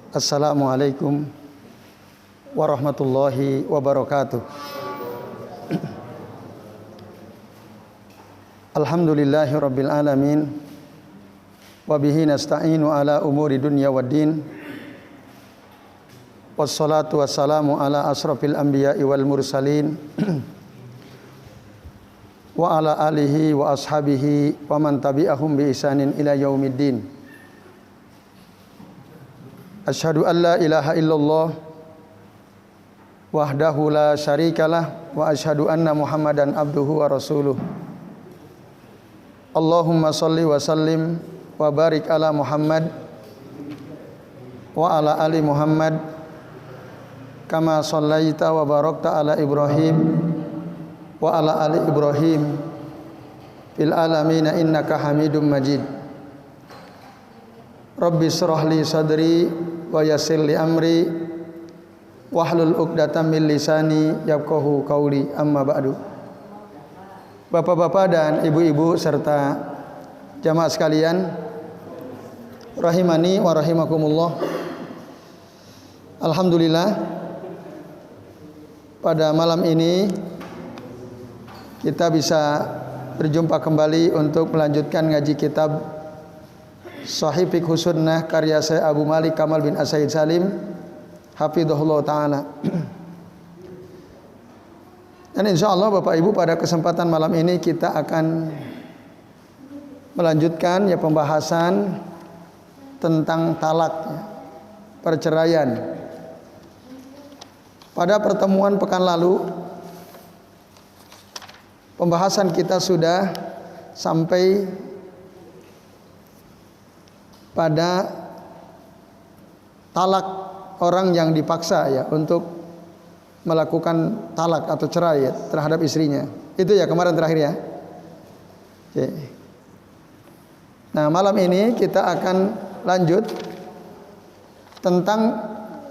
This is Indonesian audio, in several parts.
Assalamualaikum warahmatullahi wabarakatuh. Alhamdulillahi rabbil alamin. Wabihi nasta'inu ala umuri dunya waddin. Wassalatu wassalamu ala asrafil anbiya'i wal mursalin. Wa ala alihi wa ashabihi wa man tabi'ahum bi ihsanin ila yaumiddin. Asyhadu an la ilaha illallah wahdahu la syarikalah wa asyhadu anna Muhammadan abduhu wa rasuluh. Allahumma salli wa sallim wa barik ala Muhammad wa ala ali Muhammad kama sallaita wa barakta ala Ibrahim wa ala ali Ibrahim fil alamin innaka Hamidum Majid. Rabbi shrah li sadri wa yassir li amri wahlul 'uqdatam min lisani yafqahu qauli, amma ba'du. Bapak-bapak dan ibu-ibu serta jamaah sekalian, rahimani wa rahimakumullah. Alhamdulillah, pada malam ini kita bisa berjumpa kembali untuk melanjutkan ngaji kitab Shahih Fiqh Sunnah karya Syekh Abu Malik Kamal bin As-Said Salim hafizahullah ta'ala. Dan insyaallah Bapak Ibu, pada kesempatan malam ini kita akan melanjutkan pembahasan tentang talak, perceraian. Pada pertemuan pekan lalu pembahasan kita sudah sampai pada talak orang yang dipaksa untuk melakukan talak atau cerai terhadap istrinya. Itu kemarin terakhir ya. Oke. Nah, malam ini kita akan lanjut tentang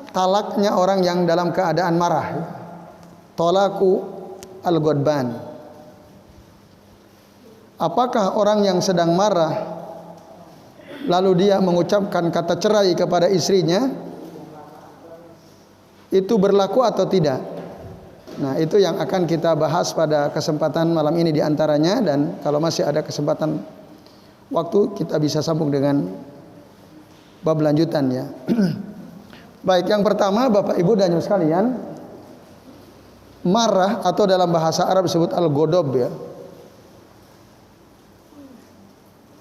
talaknya orang yang dalam keadaan marah. Talaku al-ghadban. Apakah orang yang sedang marah lalu dia mengucapkan kata cerai kepada istrinya itu berlaku atau tidak? Nah, itu yang akan kita bahas pada kesempatan malam ini diantaranya. Dan kalau masih ada kesempatan waktu, kita bisa sambung dengan bab lanjutan ya. Baik, yang pertama Bapak Ibu dan Ibu sekalian, marah atau dalam bahasa Arab disebut al-ghadab ya.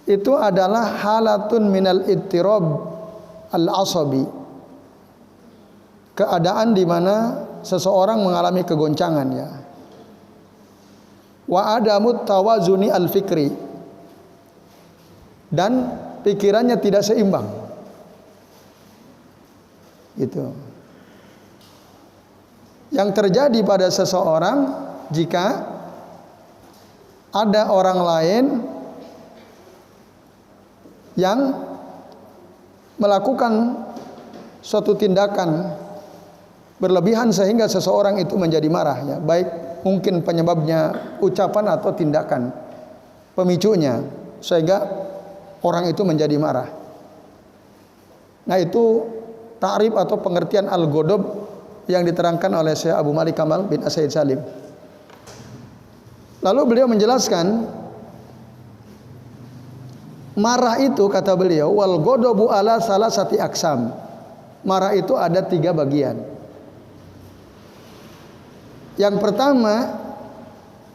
Itu adalah halatun minal ittirab al-asabi. Keadaan di mana seseorang mengalami kegoncangan ya. Wa adamut tawazuni al-fikri. Dan pikirannya tidak seimbang. Itu yang terjadi pada seseorang jika ada orang lain yang melakukan suatu tindakan berlebihan sehingga seseorang itu menjadi marah ya. Baik mungkin penyebabnya ucapan atau tindakan pemicunya sehingga orang itu menjadi marah. Nah, itu ta'rif atau pengertian al-ghadab yang diterangkan oleh Syekh Abu Malik Kamal bin As-Said Salim. Lalu beliau menjelaskan, marah itu kata beliau, wal ghadabu ala salasati aqsam. Marah itu ada 3 bagian. Yang pertama,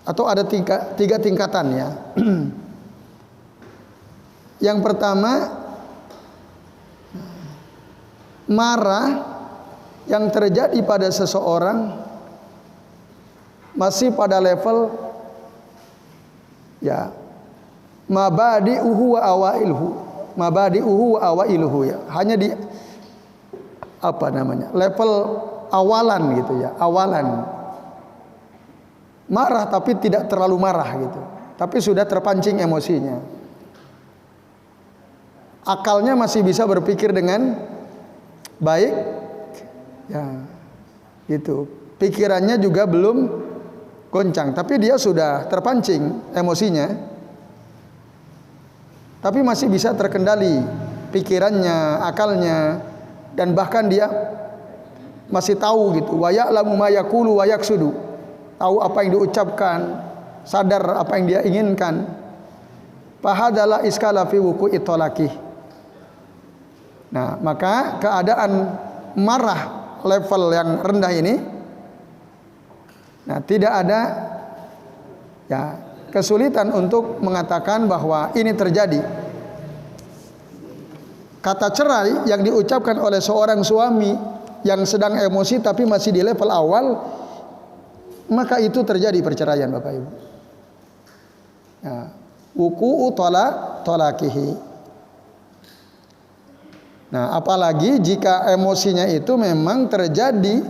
atau ada 3 tingkatan ya. Yang pertama, marah yang terjadi pada seseorang masih pada level ya mabadi'uhu wa awailuhu. Mabadi'uhu wa awailuhu ya. Hanya di level awalan gitu ya, awalan. Marah tapi tidak terlalu marah gitu. Tapi sudah terpancing emosinya. Akalnya masih bisa berpikir dengan baik ya. Gitu. Pikirannya juga belum goncang, tapi dia sudah terpancing emosinya. Tapi masih bisa terkendali pikirannya, akalnya. dan bahkan dia masih tahu gitu, wa ya'lamu ma yaqulu wa yaqsudu, tahu apa yang diucapkan, sadar apa yang dia inginkan. Fahadalah iskala fi wuqu'i talaqih. Nah, maka keadaan marah level yang rendah ini, nah, tidak ada ya kesulitan untuk mengatakan bahwa ini terjadi. Kata cerai yang diucapkan oleh seorang suami yang sedang emosi tapi masih di level awal, maka itu terjadi perceraian, Bapak Ibu. Nah, wuku'u talaqihi. Nah, apalagi jika emosinya itu memang terjadi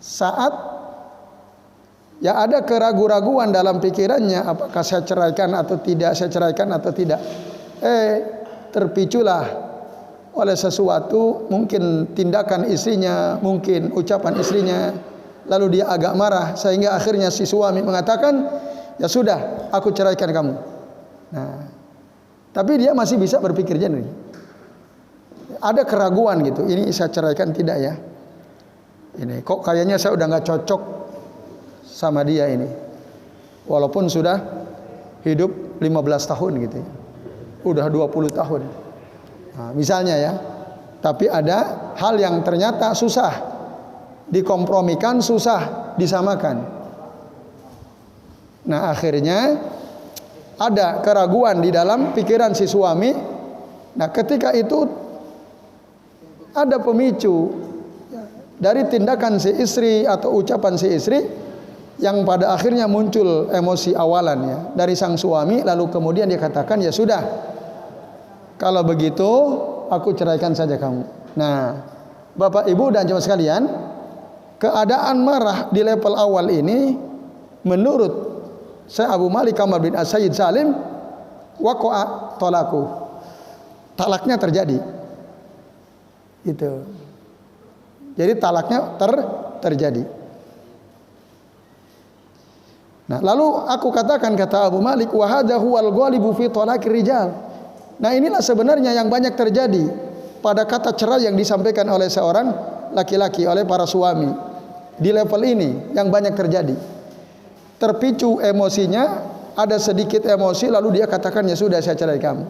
saat ya ada keraguan-raguan dalam pikirannya, apakah saya ceraikan atau tidak, saya ceraikan atau tidak. Terpiculah oleh sesuatu, mungkin tindakan istrinya, mungkin ucapan istrinya, lalu dia agak marah sehingga akhirnya si suami mengatakan, ya sudah, aku ceraikan kamu. Nah, tapi dia masih bisa berpikir jernih. Ada keraguan gitu, ini saya ceraikan tidak ya? Ini kok kayaknya saya udah nggak cocok sama dia ini, walaupun sudah hidup 15 tahun gitu ya, udah 20 tahun. Nah, misalnya ya, tapi ada hal yang ternyata susah dikompromikan, susah disamakan. Nah, akhirnya ada keraguan di dalam pikiran si suami. Nah, ketika itu ada pemicu dari tindakan si istri atau ucapan si istri yang pada akhirnya muncul emosi awalannya dari sang suami, lalu kemudian dia katakan, ya sudah, kalau begitu aku ceraikan saja kamu. Nah, Bapak Ibu dan jemaah sekalian, keadaan marah di level awal ini menurut Syekh Abu Malik Kamal bin As-Sayyid Salim, waqa'a talaqu, talaknya terjadi. Itu. Jadi talaknya terjadi. Nah, lalu aku katakan, kata Abu Malik, wa hadza huwal ghalibu fi talaqir rijal. Nah, inilah sebenarnya yang banyak terjadi pada kata cerai yang disampaikan oleh seorang laki-laki, oleh para suami. Di level ini yang banyak terjadi. Terpicu emosinya, ada sedikit emosi lalu dia katakan, ya sudah, saya cerai kamu.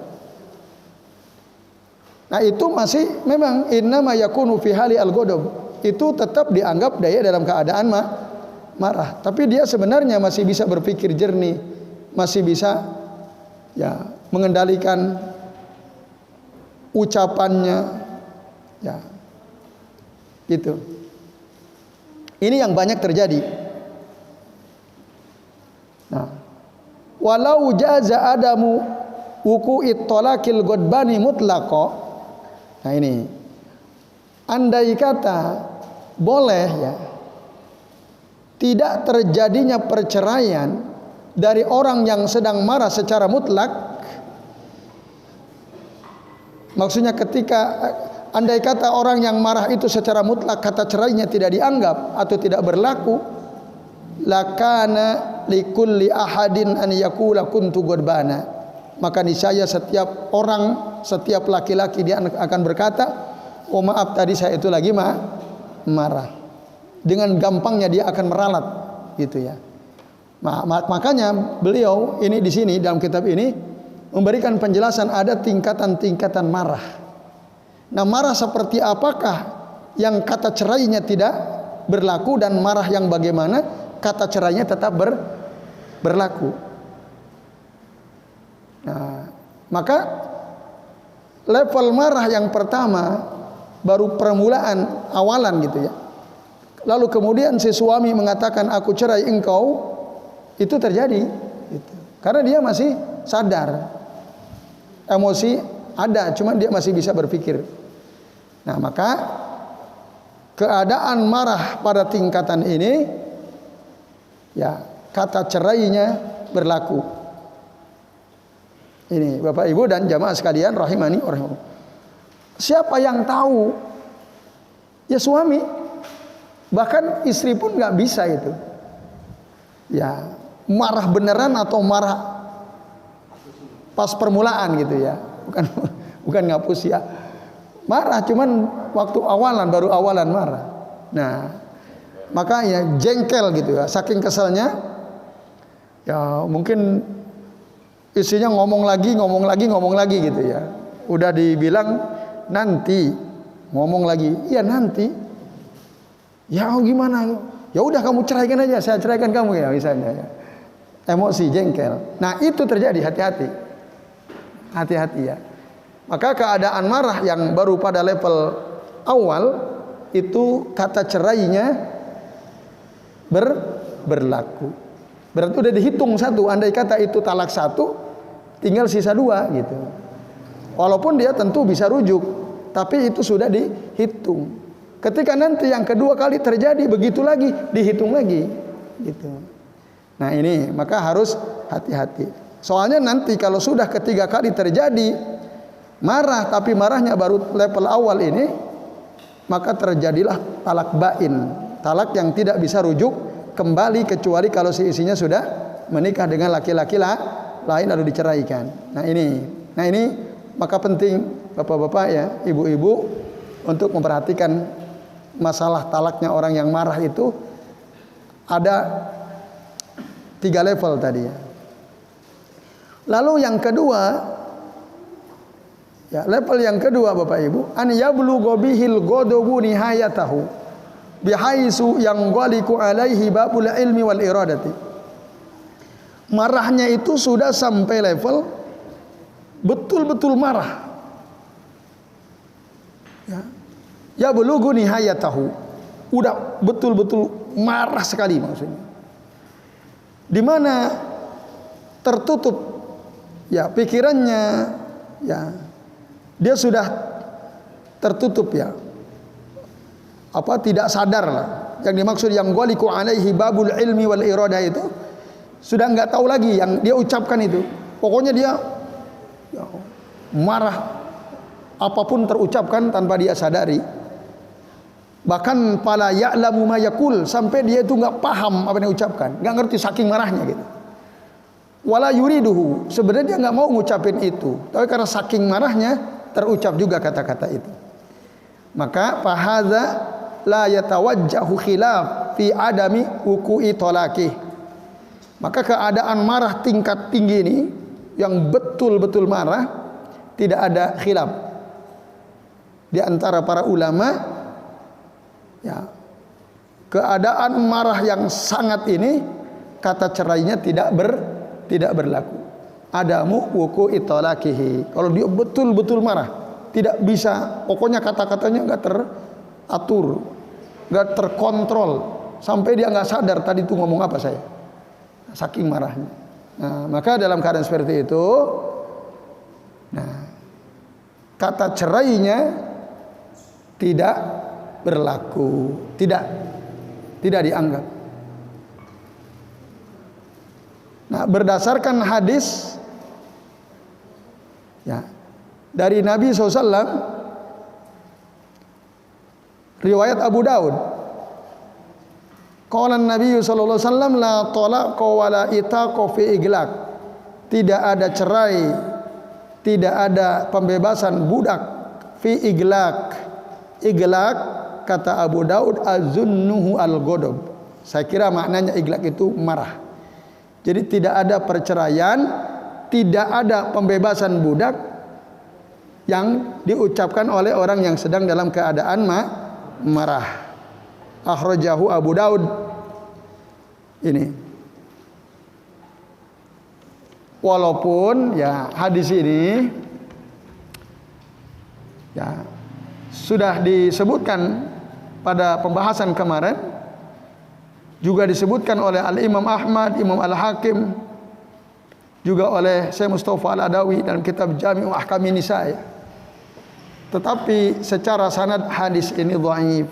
Nah, itu masih memang innama yakunu fi hali al-ghadab. Itu tetap dianggap dia dalam keadaan marah, tapi dia sebenarnya masih bisa berpikir jernih, masih bisa ya mengendalikan ucapannya, ya gitu. Ini yang banyak terjadi. Nah, walau jaza adamu wuqu'it talaqil ghadbani mutlaqa. Nah, ini andai kata boleh ya tidak terjadinya perceraian dari orang yang sedang marah secara mutlak. Maksudnya ketika andai kata orang yang marah itu secara mutlak kata cerainya tidak dianggap atau tidak berlaku, lakana likulli ahadin an yaqula kuntu ghadbana, maka niscaya setiap orang, setiap laki-laki dia akan berkata, oh maaf tadi saya itu lagi marah. Dengan gampangnya dia akan meralat gitu ya. Makanya beliau ini di sini dalam kitab ini memberikan penjelasan ada tingkatan-tingkatan marah. Nah, marah seperti apakah yang kata cerainya tidak berlaku dan marah yang bagaimana kata cerainya tetap berlaku. Nah, maka level marah yang pertama baru permulaan awalan gitu ya. Lalu kemudian si suami mengatakan aku cerai engkau, itu terjadi gitu. Karena dia masih sadar, emosi ada, cuman dia masih bisa berpikir. Nah, maka keadaan marah pada tingkatan ini ya kata cerainya berlaku. Ini Bapak Ibu dan jamaah sekalian rahimani rahimakumullah. Siapa yang tahu? Ya suami. Bahkan istri pun nggak bisa itu. Ya, marah beneran atau marah pas permulaan gitu ya. Bukan ngapus ya. Marah cuman waktu awalan, baru awalan marah. Nah, makanya jengkel gitu ya, saking keselnya ya mungkin isinya ngomong lagi gitu ya. Udah dibilang nanti ngomong lagi, iya nanti. Ya gimana? Ya udah kamu ceraikan aja, saya ceraikan kamu ya misalnya ya. Emosi, jengkel. Nah, itu terjadi, hati-hati. Hati-hati ya. Maka keadaan marah yang baru pada level awal itu kata cerainya berlaku. Berarti udah dihitung satu. Andai kata itu talak satu, tinggal sisa dua gitu. Walaupun dia tentu bisa rujuk, tapi itu sudah dihitung. Ketika nanti yang kedua kali terjadi begitu lagi, dihitung lagi gitu. Nah ini maka harus hati-hati. Soalnya nanti kalau sudah ketiga kali terjadi marah, tapi marahnya baru level awal ini, maka terjadilah talak bain, talak yang tidak bisa rujuk kembali kecuali kalau si isinya sudah menikah dengan laki-laki lain lalu diceraikan. Nah ini maka penting bapak-bapak ya, ibu-ibu untuk memperhatikan masalah talaknya orang yang marah itu ada 3 level tadi ya. Lalu yang kedua, ya level yang kedua Bapak Ibu, an yablugha bihil ghadabu nihayatahu bihaisu yang ghaliku alaihi babul ilmi wal iradati. Marahnya itu sudah sampai level betul-betul marah. Ya. Yablughu nihayatahu. Udah betul-betul marah sekali maksudnya. Di mana tertutup ya pikirannya, ya dia sudah tertutup ya, apa tidak sadar lah. Yang dimaksud yang ghaliku alaihi babul ilmi wal iradah itu sudah nggak tahu lagi yang dia ucapkan itu. Pokoknya dia ya, marah apapun terucapkan tanpa dia sadari. Bahkan pala ya'lamu ma yaqul, sampai dia itu enggak paham apa yang diucapkan, enggak ngerti saking marahnya gitu. Wala yuriduhu, sebenarnya dia enggak mau ngucapin itu, tapi karena saking marahnya terucap juga kata-kata itu. Maka fahadza la yatawajjahu khilaf fi adami wuqu'i talaqih. Maka keadaan marah tingkat tinggi ini yang betul-betul marah tidak ada khilaf di antara para ulama. Ya, keadaan marah yang sangat ini kata cerainya tidak berlaku. Adamu wuqu'i talaqihi. Kalau dia betul-betul marah, tidak bisa, pokoknya kata-katanya enggak teratur, enggak terkontrol, sampai dia enggak sadar tadi itu ngomong apa saya. Saking marahnya. Nah, maka dalam keadaan seperti itu, nah, kata cerainya tidak berlaku, tidak dianggap. Nah, berdasarkan hadis ya dari Nabi SAW, riwayat Abu Daud, qala Nabi sallallahu alaihi wasallam la talaqa wa la itaqa fi iglaq. Tidak ada cerai, tidak ada pembebasan budak fi iglaq. Iglaq kata Abu Daud azunnuhu al-ghadab. Saya kira maknanya iglaq itu marah. Jadi tidak ada perceraian, tidak ada pembebasan budak yang diucapkan oleh orang yang sedang dalam keadaan marah. Akhrajahu Abu Daud. Ini. Walaupun ya hadis ini ya sudah disebutkan pada pembahasan kemarin, juga disebutkan oleh Al-Imam Ahmad, Imam Al-Hakim, juga oleh Syekh Mustafa Al-Adawi dalam kitab Jami'u Ahkamin Nisa. Tetapi secara sanad hadis ini dhaif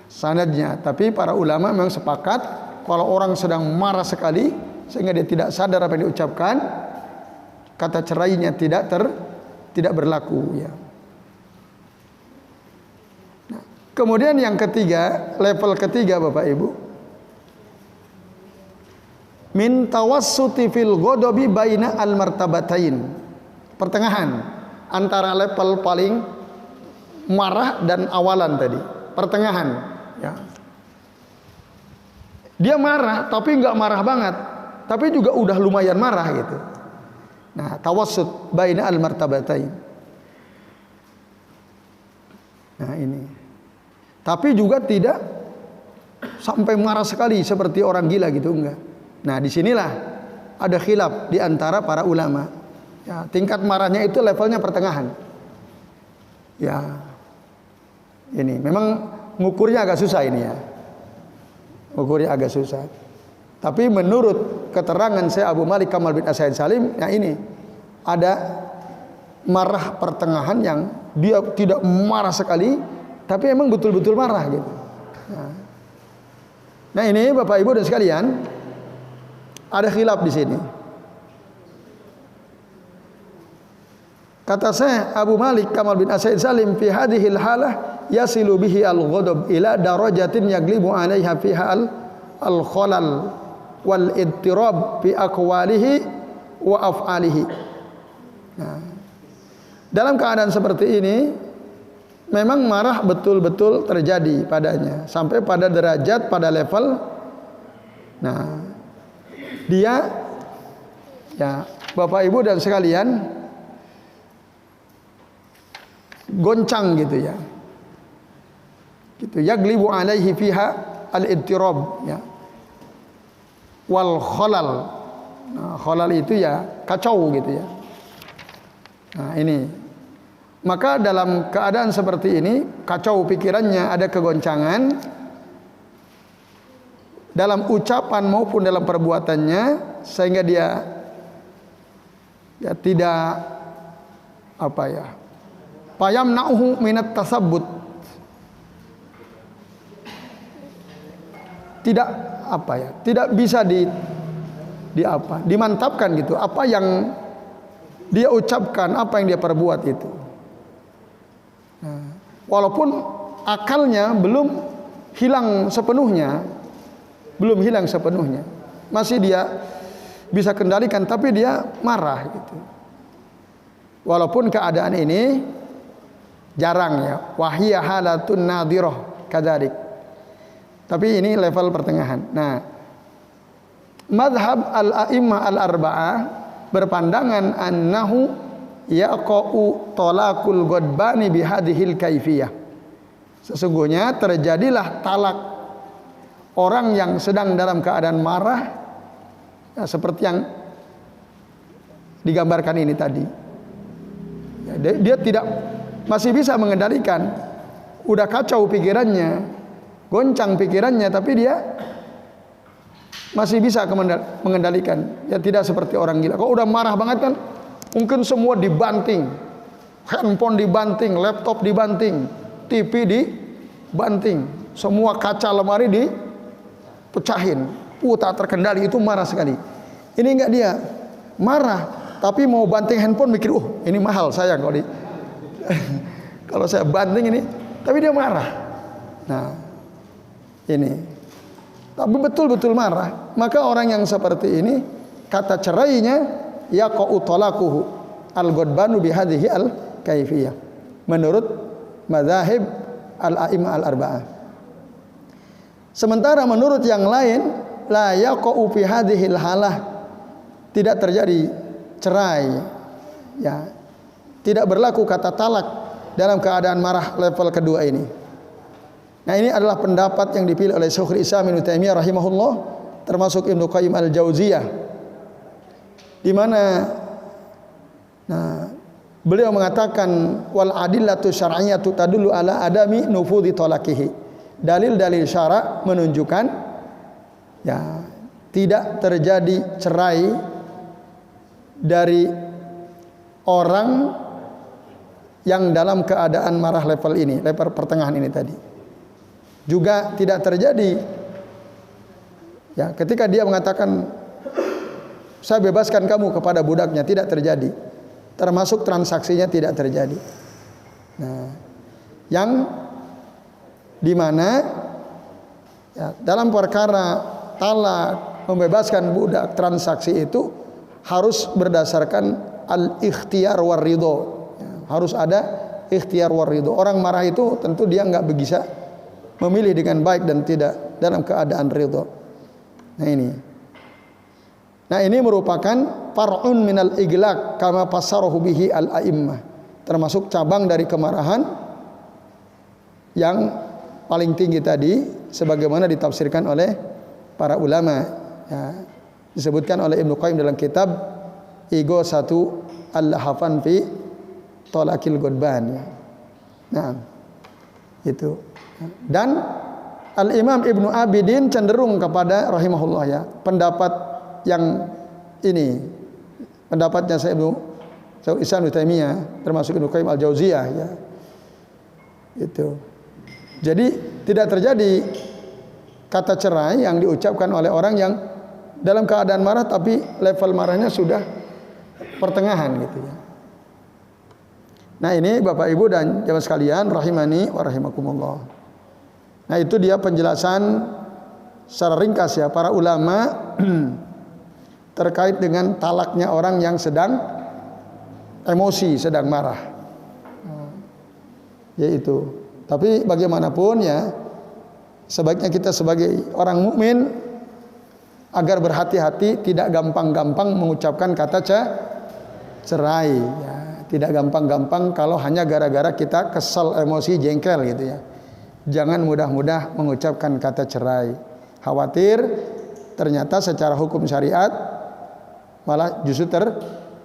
sanadnya. Tapi para ulama memang sepakat kalau orang sedang marah sekali sehingga dia tidak sadar apa yang diucapkan, kata cerainya tidak berlaku ya. Kemudian yang ketiga, level ketiga Bapak Ibu, min tawassuti fil ghadabi baina al martabatain. Pertengahan antara level paling marah dan awalan tadi, pertengahan. Ya. Dia marah, tapi nggak marah banget, tapi juga udah lumayan marah gitu. Nah, tawassut baina al-martabatain. Nah ini. Tapi juga tidak sampai marah sekali seperti orang gila gitu, enggak. Nah disinilah ada khilaf di antara para ulama. Ya, tingkat marahnya itu levelnya pertengahan. Ya, ini memang ngukurnya agak susah ini ya. Ngukurnya agak susah. Tapi menurut keterangan saya Abu Malik Kamal bin As-Said Salim, ya ini ada marah pertengahan yang dia tidak marah sekali, tapi emang betul-betul marah gitu. Nah ini Bapak Ibu dan sekalian, ada khilaf di sini. Kata saya Abu Malik Kamal bin As-Said Salim, fi hadhil halah yasilu bihi al-ghadab ila darajatin yaglibu 'alaiha fiha al-khalal wal idtirab fi aqwalihi wa af'alihi. Nah, dalam keadaan seperti ini memang marah betul-betul terjadi padanya sampai pada derajat, pada level, nah dia ya Bapak Ibu dan sekalian goncang gitu ya, gitu. Yaglibu alaihi fiha al-idtirab ya, wal khalal. Nah, khalal itu ya kacau gitu ya. Nah ini, maka dalam keadaan seperti ini kacau pikirannya, ada kegoncangan dalam ucapan maupun dalam perbuatannya, sehingga dia ya tidak apa ya, fayamna'uhu minat tasabbut, tidak apa ya, tidak bisa dimantapkan gitu apa yang dia ucapkan, apa yang dia perbuat itu. Nah, walaupun akalnya belum hilang sepenuhnya, masih dia bisa kendalikan, tapi dia marah gitu. Walaupun keadaan ini jarang ya, wahiyya halatun nadhirah kadzalik. Tapi ini level pertengahan. Nah, madhab al-a'immah al-arba'ah berpandangan annahu yaqa'u talaqul ghadbani bihadhil kaifiyah. Sesungguhnya terjadilah talak orang yang sedang dalam keadaan marah ya, seperti yang digambarkan ini tadi. Ya, dia tidak masih bisa mengendalikan, udah kacau pikirannya, goncang pikirannya, tapi dia masih bisa mengendalikan. Ya tidak seperti orang gila. Kalau udah marah banget kan, mungkin semua dibanting, handphone dibanting, laptop dibanting, TV dibanting, semua kaca lemari dipecahin, tak terkendali, itu marah sekali. Ini enggak, dia marah, tapi mau banting handphone mikir, ini mahal sayang kalau kalau saya banting ini, tapi dia marah. Nah, ini. Tapi betul-betul marah. Maka orang yang seperti ini, kata cerainya yaqa'u talaquhu al-ghadbanu bihadhihi al-kaifiyah, menurut madzhab al-a'immah al-arba'ah. Sementara menurut yang lain, la yaqa'u fi hadhil halah, tidak terjadi cerai ya, tidak berlaku kata talak dalam keadaan marah level kedua ini. Nah ini adalah pendapat yang dipilih oleh Syekhul Islam Ibnu Taimiyah rahimahullah, termasuk Ibnu Qayyim al-Jauziyah, di mana beliau mengatakan wal adillatu syar'iyyatu tadullu ala adami nufudhi talaqihi. Dalil-dalil syara menunjukkan ya tidak terjadi cerai dari orang yang dalam keadaan marah level ini, level pertengahan ini tadi. Juga tidak terjadi ya ketika dia mengatakan saya bebaskan kamu kepada budaknya, tidak terjadi, termasuk transaksinya tidak terjadi. Nah, yang dimana ya, dalam perkara talak, membebaskan budak, transaksi itu harus berdasarkan al-ikhtiyar war ridho ya, harus ada ikhtiyar war ridho. Orang marah itu tentu dia nggak bisa memilih dengan baik dan tidak dalam keadaan ridho. Nah ini merupakan far'un minal iglaq kama fassarahu bihi al-a'immah. Termasuk cabang dari kemarahan yang paling tinggi tadi sebagaimana ditafsirkan oleh para ulama. Ya, disebutkan oleh Ibnu Qayyim dalam kitab Ighosatu al-Lahafan fi Tolakil Godban. Ya. Nah, itu. Dan Al-Imam Ibnu Abidin cenderung kepada rahimahullah ya, pendapat yang ini, pendapatnya Syaikhul Islam Ibnu Taimiyah, termasuk Ibnu Qayyim Al-Jauziyah ya. Itu. Jadi tidak terjadi kata cerai yang diucapkan oleh orang yang dalam keadaan marah tapi level marahnya sudah pertengahan gitu ya. Nah ini Bapak Ibu dan jamaah sekalian rahimani wa rahimakumullah. Nah itu dia penjelasan secara ringkas ya para ulama terkait dengan talaknya orang yang sedang emosi, sedang marah. Yaitu. Tapi bagaimanapun ya sebaiknya kita sebagai orang mukmin agar berhati-hati, tidak gampang-gampang mengucapkan kata cerai ya. Tidak gampang-gampang kalau hanya gara-gara kita kesal, emosi, jengkel gitu ya. Jangan mudah-mudah mengucapkan kata cerai. Khawatir ternyata secara hukum syariat malah justru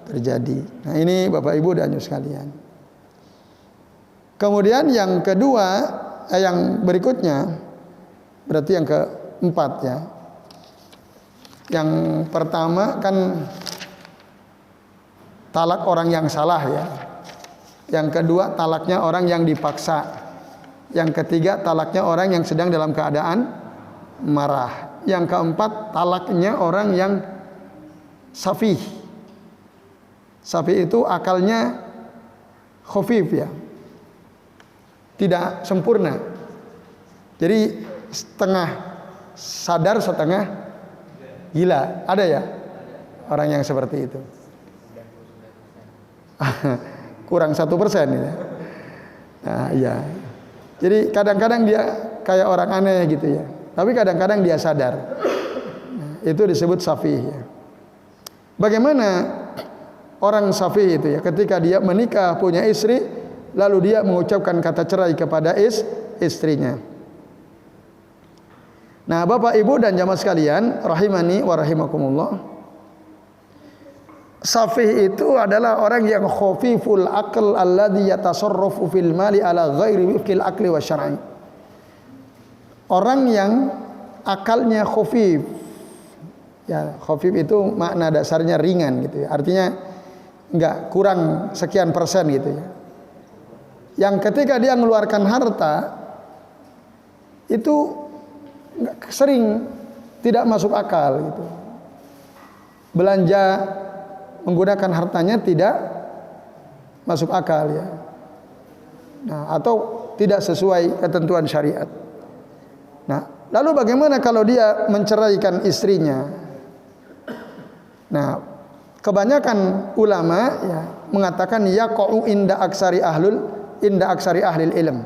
terjadi. Nah ini Bapak Ibu dan sekalian. Kemudian yang kedua, yang berikutnya, berarti yang keempat ya. Yang pertama kan talak orang yang salah ya. Yang kedua talaknya orang yang dipaksa. Yang ketiga talaknya orang yang sedang dalam keadaan marah. Yang keempat talaknya orang yang safih. Safih itu akalnya khafif ya, tidak sempurna. Jadi setengah sadar setengah gila. Ada ya orang yang seperti itu? Kurang 1% ya. Nah, iya. Jadi kadang-kadang dia kayak orang aneh gitu ya. Tapi kadang-kadang dia sadar. Nah, itu disebut safih ya. Bagaimana orang safih itu ya? Ketika dia menikah punya istri, lalu dia mengucapkan kata cerai kepada istrinya. Nah, Bapak Ibu dan jamaah sekalian, rahimani wa rahimakumullah. Safih itu adalah orang yang khafiful aql alladhi yatasarrafu fil mali ala ghairi wifqil aqli wa syar'i. Orang yang akalnya khafif. Ya, khafif itu makna dasarnya ringan gitu ya. Artinya enggak kurang sekian persen gitu ya. Yang ketika dia mengeluarkan harta itu sering tidak masuk akal gitu. Belanja menggunakan hartanya tidak masuk akal ya. Nah, atau tidak sesuai ketentuan syariat. Nah, lalu bagaimana kalau dia menceraikan istrinya? Nah, kebanyakan ulama ya mengatakan yaqa'u inda aksari ahlil ilm.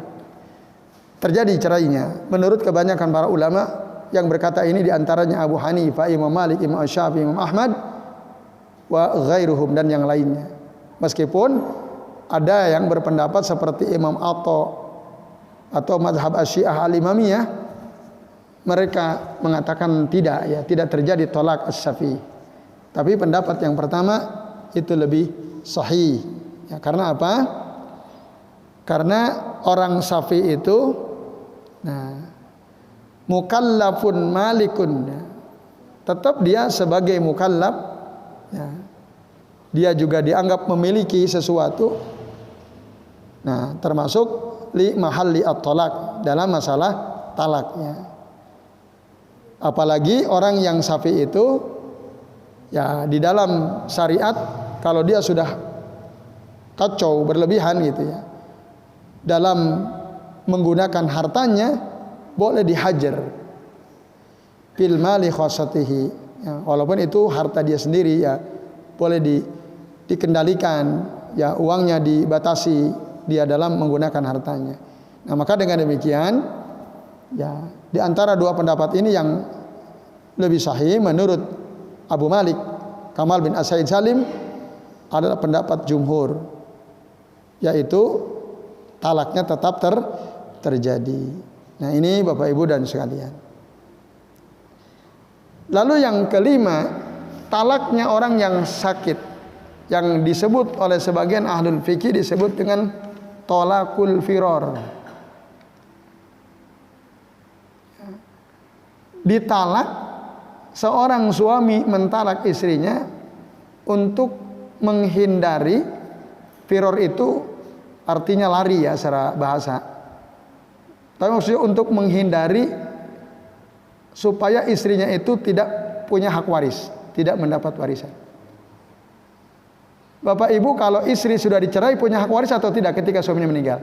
Terjadi cerainya. Menurut kebanyakan para ulama yang berkata ini diantaranya Abu Hanifah, Imam Malik, Imam Syafi'i, Imam Ahmad wa ghairuhum dan yang lainnya. Meskipun ada yang berpendapat seperti Imam atau mazhab Asy-Syiah Al-Imamiyah, mereka mengatakan tidak ya, tidak terjadi tolak as-safi. Tapi pendapat yang pertama itu lebih sahih. Ya, karena apa? Karena orang safi itu mukallafun malikun ya. Tetap dia sebagai mukallaf ya. Dia juga dianggap memiliki sesuatu. Nah, termasuk li mahalli at-talaq dalam masalah talaknya. Apalagi orang yang safi itu ya di dalam syariat kalau dia sudah kacau berlebihan gitu ya. Dalam menggunakan hartanya boleh dihajar fil mali khassatihi ya, walaupun itu harta dia sendiri ya boleh dikendalikan ya, uangnya dibatasi dia dalam menggunakan hartanya. Nah, maka dengan demikian ya, di antara dua pendapat ini yang lebih sahih menurut Abu Malik Kamal bin As-Sa'id Salim adalah pendapat jumhur, yaitu talaknya tetap terjadi. Nah, ini Bapak Ibu dan sekalian. Lalu yang kelima, talaknya orang yang sakit, yang disebut oleh sebagian ahlul fikih disebut dengan tolakul firor. Ditalak, seorang suami mentalak istrinya untuk menghindari, firor itu artinya lari ya secara bahasa, tapi maksudnya untuk menghindari supaya istrinya itu tidak punya hak waris, tidak mendapat warisan. Bapak Ibu, kalau istri sudah dicerai punya hak waris atau tidak ketika suaminya meninggal?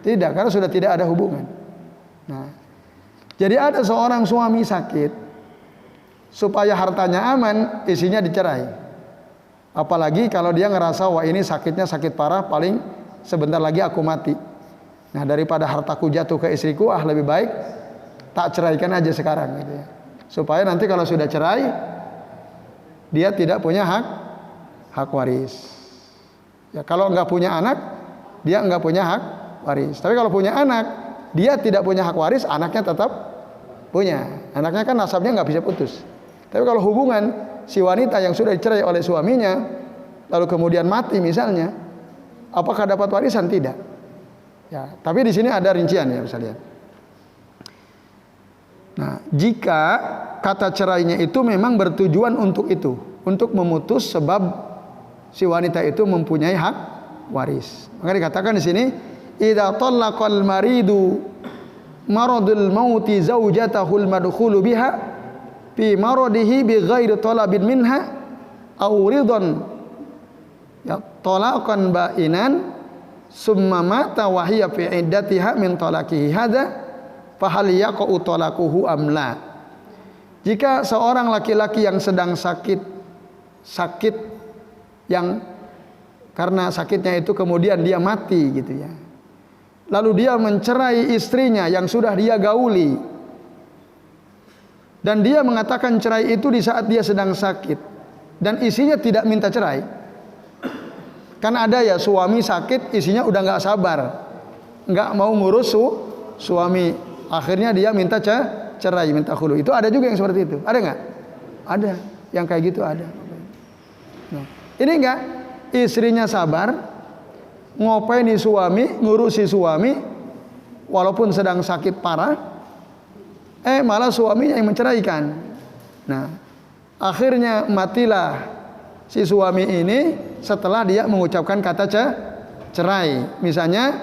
Tidak, karena sudah tidak ada hubungan. Nah, jadi ada seorang suami sakit, supaya hartanya aman, istrinya dicerai. Apalagi kalau dia ngerasa, wah ini sakitnya sakit parah, paling sebentar lagi aku mati. Nah, daripada hartaku jatuh ke istriku, lebih baik tak ceraikan aja sekarang gitu ya. Supaya nanti kalau sudah cerai, dia tidak punya hak waris. Ya, kalau nggak punya anak, dia nggak punya hak waris. Tapi kalau punya anak, dia tidak punya hak waris, anaknya tetap punya. Anaknya kan nasabnya nggak bisa putus. Tapi kalau hubungan si wanita yang sudah dicerai oleh suaminya, lalu kemudian mati misalnya, apakah dapat warisan? Tidak. Ya, tapi di sini ada rincian ya, bisa lihat. Nah, jika kata cerainya itu memang bertujuan untuk itu, untuk memutus sebab si wanita itu mempunyai hak waris. Maka dikatakan di sini, idza talaqal maridu maradul mauti zaujatahul madkhulu biha fi maradihi bi ghairi talabin minha aw ridon, ya talaqan ba'inan summa mata wa hiya fi iddatiha min talaqihi hadza fa hal yaqa'u talaquhu am la. Jika seorang laki-laki yang sedang sakit yang karena sakitnya itu kemudian dia mati gitu ya, lalu dia mencerai istrinya yang sudah dia gauli, dan dia mengatakan cerai itu di saat dia sedang sakit, dan istrinya tidak minta cerai. Kan ada ya suami sakit, istrinya udah nggak sabar, nggak mau ngurus suami, akhirnya dia minta cerai, minta khulu. Itu ada juga yang seperti itu, ada nggak? Ada, yang kayak gitu ada. Nah, ini enggak, istrinya sabar, ngopeni suami, ngurusi suami, walaupun sedang sakit parah, malah suaminya yang menceraikan. Nah, akhirnya matilah si suami ini setelah dia mengucapkan kata cerai. Misalnya,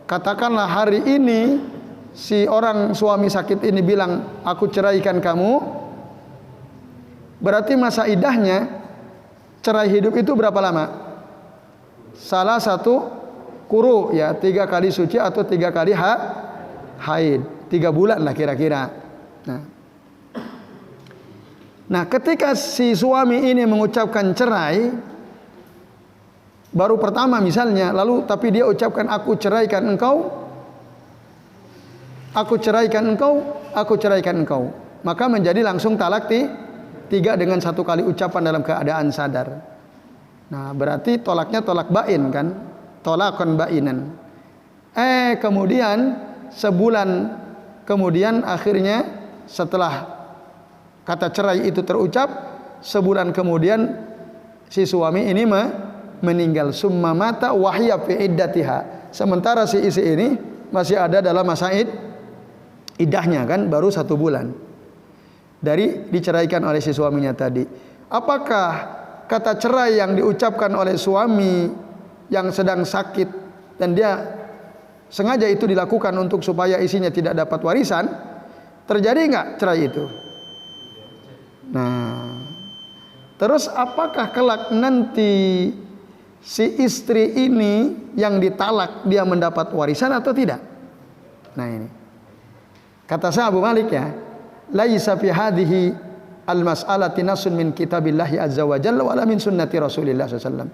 katakanlah hari ini si orang suami sakit ini bilang, aku ceraikan kamu, berarti masa iddahnya cerai hidup itu berapa lama? Salah satu kuru ya, 3 kali suci atau 3 kali haid, 3 bulan lah kira-kira. Nah, ketika si suami ini mengucapkan cerai baru pertama misalnya, lalu tapi dia ucapkan aku ceraikan engkau, aku ceraikan engkau, aku ceraikan engkau, maka menjadi langsung talak 3 dengan 1 kali ucapan dalam keadaan sadar. Nah, berarti tolaknya tolak bain kan, tolakon bainan. Kemudian sebulan kemudian akhirnya setelah kata cerai itu terucap, sebulan kemudian si suami ini meninggal. Summa mata wahya fi iddatiha. Sementara si istri ini masih ada dalam masa iddahnya kan, baru 1 bulan dari diceraikan oleh si suaminya tadi. Apakah kata cerai yang diucapkan oleh suami yang sedang sakit dan dia sengaja itu dilakukan untuk supaya istrinya tidak dapat warisan, terjadi enggak cerai itu? Nah, terus apakah kelak nanti si istri ini yang ditalak dia mendapat warisan atau tidak? Nah, ini kata saya Abu Malik ya, laisa fi hadhihi al-mas'alati nasun min kitabillahi azza wa jalla wala min sunnati Rasulillah sallallahu alaihi wasallam.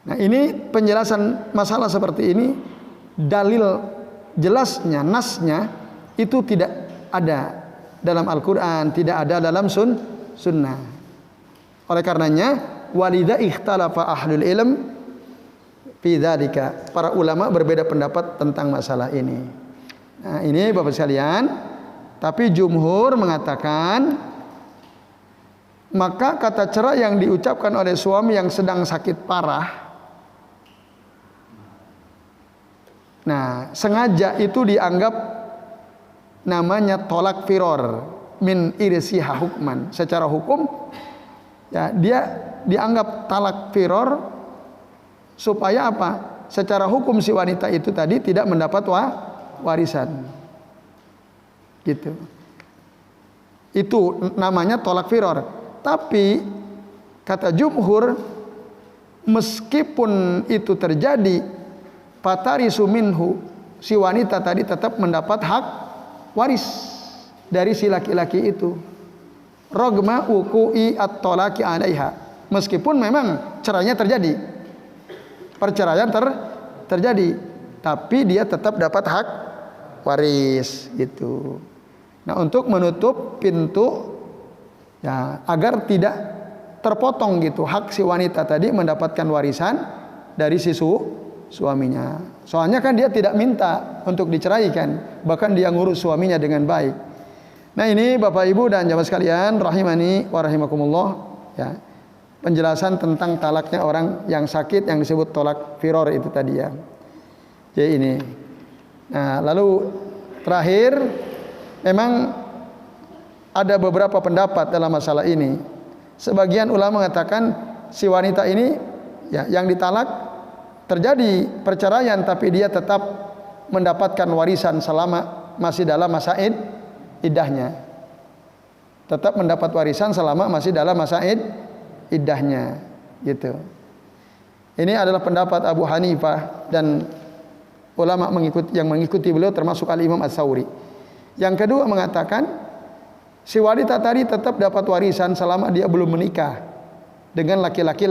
Nah, ini penjelasan masalah seperti ini, dalil jelasnya, nasnya itu tidak ada dalam Al-Quran, tidak ada dalam sunnah. Oleh karenanya, walidha ikhtalafa ahlul ilm fi dzalika. Para ulama berbeda pendapat tentang masalah ini. Nah, ini Bapak sekalian, tapi jumhur mengatakan maka kata cerai yang diucapkan oleh suami yang sedang sakit parah, nah, sengaja itu dianggap namanya tolak firor min irsiha hukman. Secara hukum ya dia dianggap talak firor supaya apa? Secara hukum si wanita itu tadi tidak mendapat warisan. Gitu. Itu namanya tolak firor. Tapi kata jumhur, meskipun itu terjadi, fatarisu minhu, si wanita tadi tetap mendapat hak waris dari si laki-laki itu. Rogma wuku'i at-tolaki alaiha. Meskipun memang cerainya terjadi, perceraian terjadi, tapi dia tetap dapat hak waris gitu. Nah, untuk menutup pintu ya agar tidak terpotong gitu hak si wanita tadi mendapatkan warisan dari si suaminya. Soalnya kan dia tidak minta untuk diceraikan, bahkan dia ngurus suaminya dengan baik. Nah, ini Bapak Ibu dan jamaah sekalian rahimani wa rahimakumullah ya. Penjelasan tentang talaknya orang yang sakit yang disebut tolak firor itu tadi ya. Jadi ini. Nah, lalu terakhir, memang ada beberapa pendapat dalam masalah ini. Sebagian ulama mengatakan si wanita ini ya yang ditalak terjadi perceraian tapi dia tetap mendapatkan warisan selama masih dalam masa iddahnya. Tetap mendapat warisan selama masih dalam masa iddahnya gitu. Ini adalah pendapat Abu Hanifah dan ulama yang mengikuti beliau termasuk Al-Imam As-Sauri. Yang kedua mengatakan si wanita tadi tetap dapat warisan selama dia belum menikah dengan laki-laki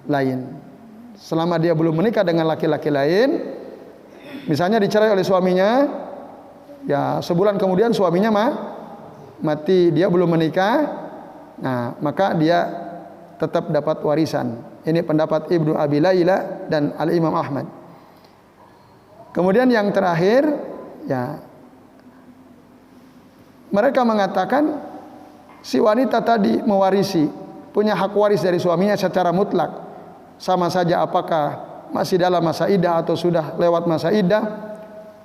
lain. Selama dia belum menikah dengan laki-laki lain, misalnya dicerai oleh suaminya, ya sebulan kemudian suaminya mati, dia belum menikah, nah maka dia tetap dapat warisan. Ini pendapat Ibnu Abi Layla dan Al-Imam Ahmad. Kemudian yang terakhir, ya mereka mengatakan si wanita tadi mewarisi, punya hak waris dari suaminya secara mutlak. Sama saja apakah masih dalam masa iddah atau sudah lewat masa iddah,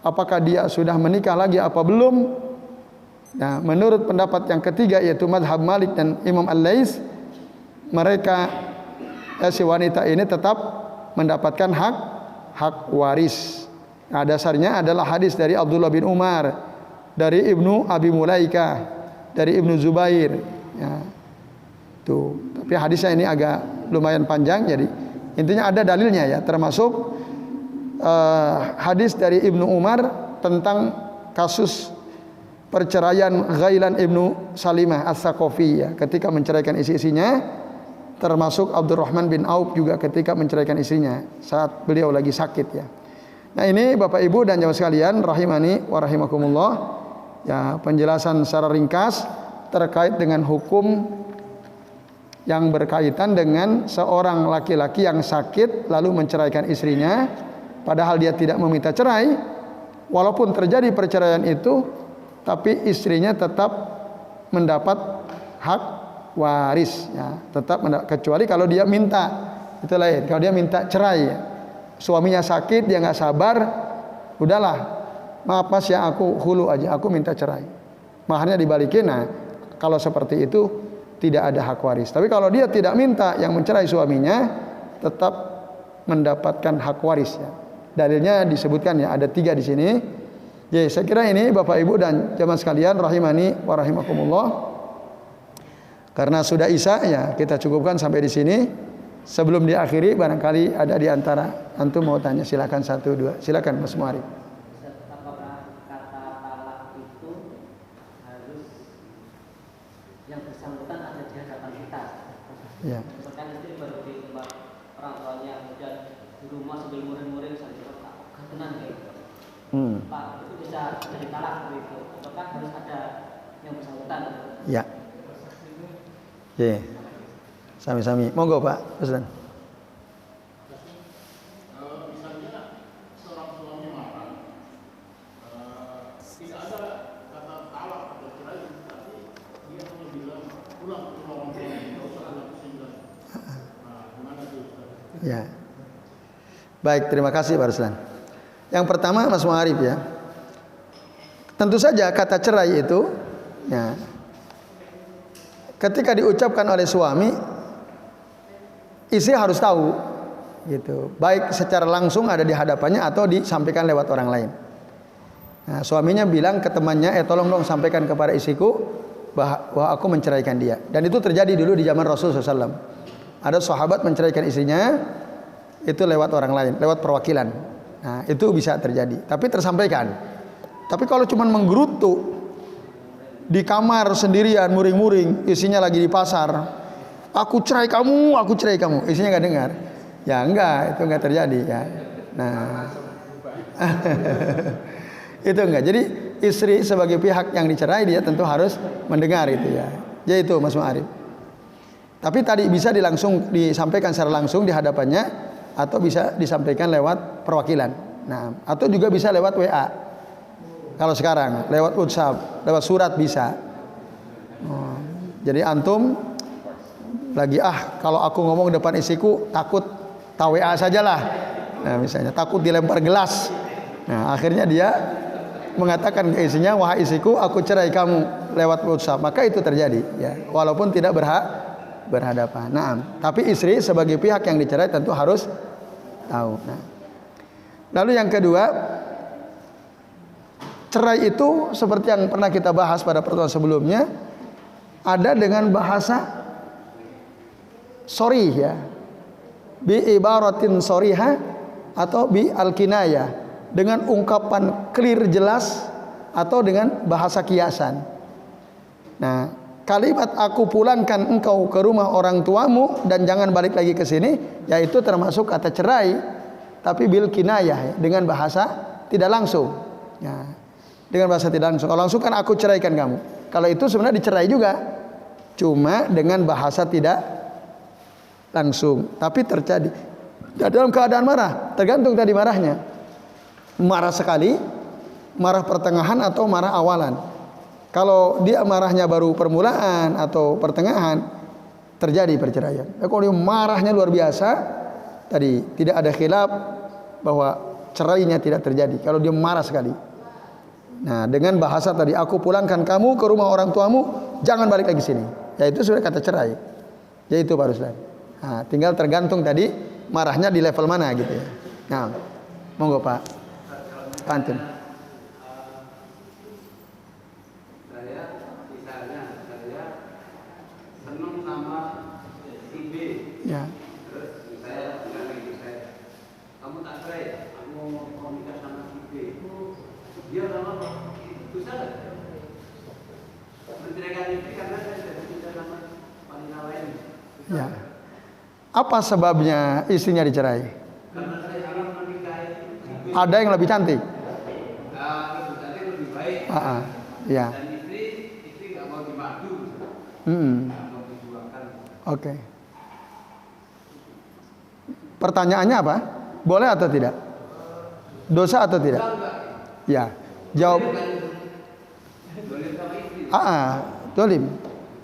apakah dia sudah menikah lagi apa belum. Nah, menurut pendapat yang ketiga yaitu mazhab Malik dan Imam Al-Lais, mereka si wanita ini tetap mendapatkan hak waris. Nah, dasarnya adalah hadis dari Abdullah bin Umar, dari Ibnu Abi Mulaika, dari Ibnu Zubair ya. Tuh, tapi hadisnya ini agak lumayan panjang, jadi intinya ada dalilnya ya, termasuk hadis dari Ibnu Umar tentang kasus perceraian Ghailan Ibnu Salimah As-Saqafi ya, ketika menceraikan istri-istrinya, termasuk Abdurrahman bin Auf juga ketika menceraikan istrinya saat beliau lagi sakit ya. Nah, ini Bapak Ibu dan jamaah sekalian rahimani wa rahimakumullah ya, penjelasan secara ringkas terkait dengan hukum yang berkaitan dengan seorang laki-laki yang sakit lalu menceraikan istrinya padahal dia tidak meminta cerai. Walaupun terjadi perceraian itu, tapi istrinya tetap mendapat hak waris ya, tetap kecuali kalau dia minta, itu lain. Kalau dia minta cerai ya, suaminya sakit, dia nggak sabar, udahlah, maaf mas ya, aku hulu aja, aku minta cerai, maharnya dibalikin. Nah, kalau seperti itu tidak ada hak waris. Tapi kalau dia tidak minta yang mencerai suaminya, tetap mendapatkan hak waris ya. Dalilnya disebutkan ya, ada 3 di sini. Jadi saya kira ini Bapak Ibu dan jamaah sekalian rahimani wa rahimakumullah. Karena sudah Isya ya, kita cukupkan sampai di sini. Sebelum diakhiri, barangkali ada di antara antum mau tanya, silakan 1, 2. Silakan Mas Muarif. Apakah kata talak itu harus yang bersangkutan ada di hadapan kita? Ya. Misalkan itu baru di tempat orang tuanya rumah sambil muring-muring sambil kota gantengan kayak gitu. Pak, itu bisa jadi talak begitu ataukah harus ada yang bersangkutan? Ya. Sami-sami. Monggo Pak Ustaz. Misalnya seorang suami marah, tidak ada kata talak atau cerai, tapi dia hanya bilang pulang ke rumah orang tua, tidak usah pulang ke sini. Nah, gimana itu Ustaz? Ya. Baik, terima kasih Pak Ruslan. Yang pertama Mas Muarif ya. Tentu saja kata cerai itu ya, ketika diucapkan oleh suami, istri harus tahu gitu. Baik secara langsung ada di hadapannya atau disampaikan lewat orang lain. Nah, suaminya bilang ke temannya, tolong dong sampaikan kepada istriku bahwa aku menceraikan dia. Dan itu terjadi dulu di zaman Rasulullah SAW. Ada sahabat menceraikan istrinya itu lewat orang lain, lewat perwakilan. Nah, itu bisa terjadi. Tapi tersampaikan. Tapi kalau cuma menggerutu di kamar sendirian, muring-muring, istrinya lagi di pasar, aku cerai kamu, istrinya nggak dengar. Ya enggak, itu enggak terjadi ya. Nah, itu enggak. Jadi istri sebagai pihak yang dicerai dia tentu harus mendengar itu ya. Yaitu Mas Muarif. Tapi tadi bisa disampaikan secara langsung di hadapannya atau bisa disampaikan lewat perwakilan. Nah, atau juga bisa lewat WA. Kalau sekarang lewat WhatsApp, lewat surat bisa. Jadi antum lagi kalau aku ngomong depan istriku takut WA sajalah. Nah, misalnya takut dilempar gelas. Nah, akhirnya dia mengatakan ke istrinya, wahai istriku, aku cerai kamu lewat WhatsApp. Maka itu terjadi ya, walaupun tidak berhadapan. Nah, tapi istri sebagai pihak yang dicerai tentu harus tahu. Nah, lalu yang kedua, cerai itu seperti yang pernah kita bahas pada pertemuan sebelumnya, ada dengan bahasa sorry ya, bi ibaratin soriha atau bi al-kinayah, dengan ungkapan clear jelas atau dengan bahasa kiasan. Nah, kalimat aku pulangkan engkau ke rumah orang tuamu dan jangan balik lagi ke sini, yaitu termasuk kata cerai, tapi bil kinayah, dengan bahasa tidak langsung. Ya, dengan bahasa tidak langsung. Kalau langsung kan aku ceraikan kamu. Kalau itu sebenarnya dicerai juga, cuma dengan bahasa tidak langsung. Tapi terjadi dalam keadaan marah, tergantung tadi marahnya. Marah sekali, marah pertengahan atau marah awalan. Kalau dia marahnya baru permulaan atau pertengahan, terjadi perceraian. Kalau dia marahnya luar biasa, tadi tidak ada khilaf bahwa cerainya tidak terjadi. Kalau dia marah sekali. Nah, dengan bahasa tadi, aku pulangkan kamu ke rumah orang tuamu, jangan balik lagi sini. Ya itu sudah kata cerai. Yaitu Pak Ruslan. Nah, tinggal tergantung tadi marahnya di level mana gitu ya. Nah, monggo Pak Pantun. Senang sama si B. Ya. Terus saya bilang lagi kamu tak cerai, aku mau nikah sama si B. Dia sama bisa nggak? Menceraikan istri karena saya sudah cinta sama wanita lain. Ya. Apa sebabnya istrinya dicerai? Karena saya ingin menikahi si B. Ada yang lebih cantik. Lebih cantik lebih baik. Ya. Dan istri nggak mau dimadu. Oke. Pertanyaannya apa? Boleh atau tidak? Dosa atau tidak? Ya. Jawab. Zolim.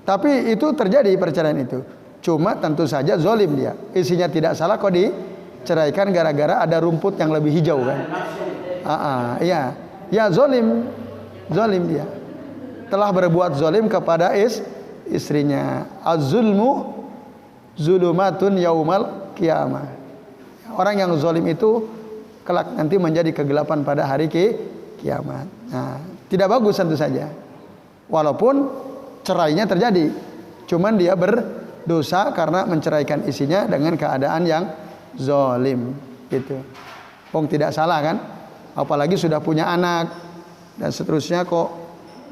Tapi itu terjadi perceraian itu. Cuma tentu saja zolim dia. Isinya tidak salah kok diceraikan gara-gara ada rumput yang lebih hijau kan? Iya. Ya zolim. Zolim dia. Telah berbuat zolim kepada istrinya. Az-zulmu zulumatun yaumal qiyamah. Orang yang zalim itu kelak nanti menjadi kegelapan pada hari kiamat. Nah, tidak bagus tentu saja. Walaupun cerainya terjadi, cuman dia berdosa karena menceraikan istrinya dengan keadaan yang zalim gitu. Wong tidak salah kan? Apalagi sudah punya anak dan seterusnya kok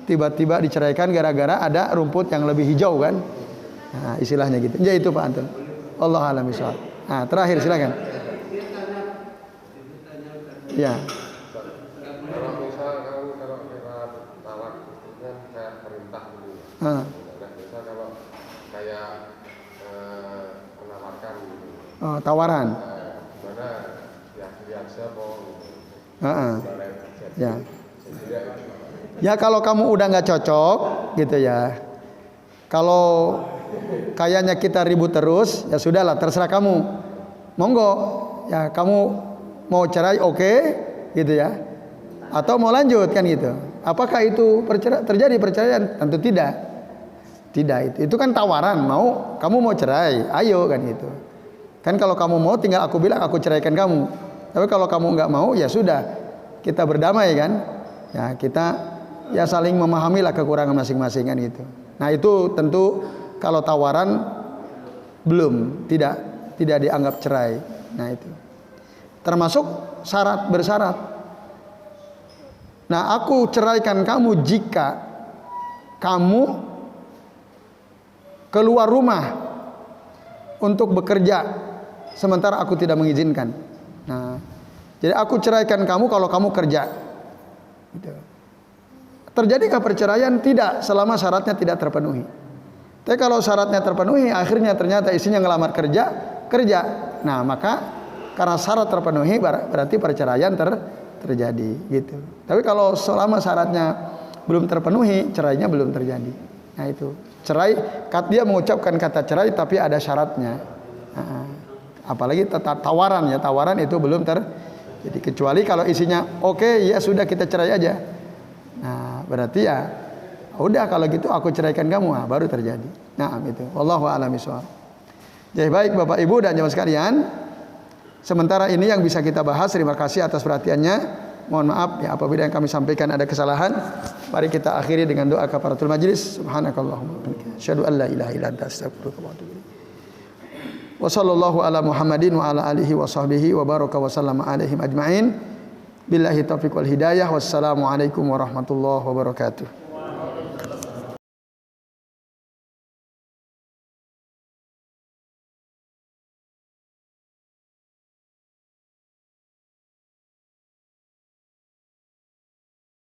tiba-tiba diceraikan gara-gara ada rumput yang lebih hijau kan? Nah, istilahnya gitu. Ya itu Pak Anton. Allah alam bisawab. Nah, terakhir silakan. Dia tanya Ya. Kalau misal kalau kita talak itu kan kayak perintah dulu. Ah. Nah, misal kalau kayak menawarkan gitu. Oh, tawaran. Gimana ya biasa mau gitu. Heeh. Ya. Sejujurnya Ya kalau kamu udah nggak cocok gitu ya. Kalau kayaknya kita ribut terus, ya sudahlah terserah kamu. Monggo. Ya kamu mau cerai oke, gitu ya. Atau mau lanjut kan gitu. Apakah itu terjadi perceraian? Tentu tidak. Tidak itu kan tawaran, kamu mau cerai, ayo kan gitu. Kan kalau kamu mau tinggal aku bilang aku ceraikan kamu. Tapi kalau kamu nggak mau ya sudah, kita berdamai kan. Ya kita ya saling memahamilah kekurangan masing-masing kan gitu. Nah itu tentu kalau tawaran belum, tidak dianggap cerai. Nah itu termasuk bersyarat. Nah aku ceraikan kamu jika kamu keluar rumah untuk bekerja sementara aku tidak mengizinkan. Nah jadi aku ceraikan kamu kalau kamu kerja. Gitu. Terjadikah perceraian? Tidak, selama syaratnya tidak terpenuhi. Tapi kalau syaratnya terpenuhi, akhirnya ternyata istrinya ngelamar kerja. Nah, maka karena syarat terpenuhi berarti perceraian terjadi gitu. Tapi kalau selama syaratnya belum terpenuhi, cerainya belum terjadi. Nah, itu. Cerai, dia mengucapkan kata cerai tapi ada syaratnya. Nah, apalagi tawaran itu belum terjadi, kecuali kalau isinya oke, ya sudah kita cerai aja. Nah, berarti ya udah kalau gitu aku ceraikan kamu, baru terjadi. Nah, itu. Wallahu a'lam bishawab. Jadi baik Bapak Ibu dan jemaah sekalian, sementara ini yang bisa kita bahas. Terima kasih atas perhatiannya. Mohon maaf ya apabila yang kami sampaikan ada kesalahan. Mari kita akhiri dengan doa kafaratul majlis. Subhanakallahumma wa bihamdika asyhadu an la ilaha illa anta astaghfiruka wa atubu ilaik. Wa sallallahu ala Muhammadin wa ala alihi wa sahbihi wa baraka wa sallama alaihim ajmain. Billahi taufiq wal hidayah. Wassalamualaikum warahmatullahi wabarakatuh.